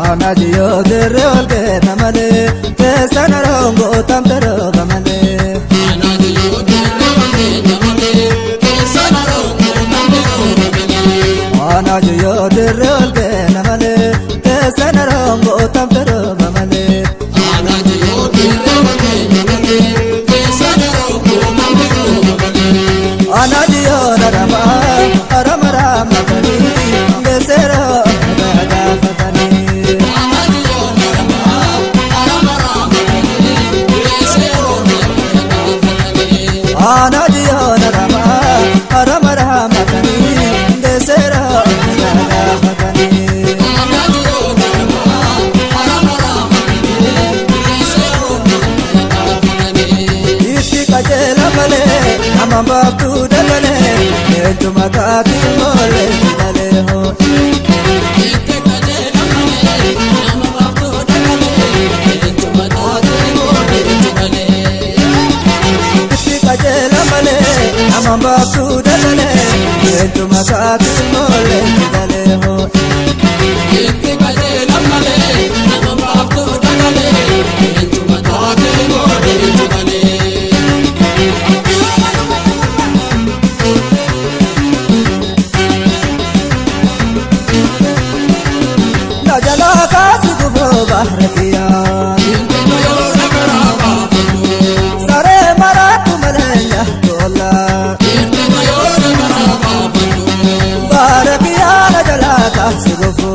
Anajiyo derol ke namale tesanarong tam tero gamale. Anajiyo derol ke namale tesanarong tam tero gamale. Anajiyo derol ke namale tesanarong tam tero gamale. Anajiyo derol ke namale tesanarong tam tero gamale. Anajiyo rama rama rama kani besero daga fatani. Anajiyo rama rama rama kani besero daga fatani. Anajiyo rama rama kani besero daga fatani. Iti kajela male amamba tu dalale ejuma kati mole dalale ho. Iti kajela male amamba tu dalale ejuma kati mole dalale. Kajela male amamba tu dalale ejuma kati mole dalale ho. Iti kajela male amamba tu dalale ejuma kati mole dalale. Najala kasi gufo bahratiya sare maratu malenya tola barakiya najala kasi gufo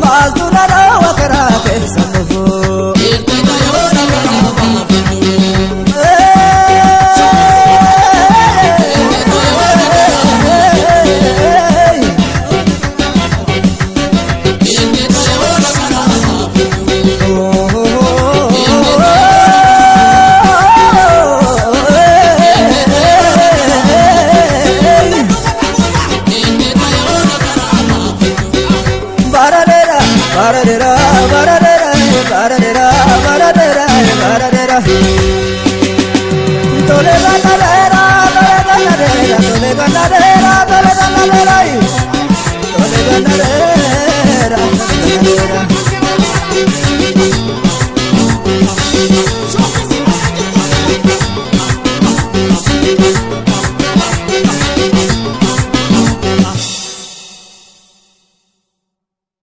mazduna rawa karate samufo. Baradera, baradera, baradera, baradera, baradera. Tole ganadera, tole ganadera, tole ganadera, tole ganadera, tole ganadera.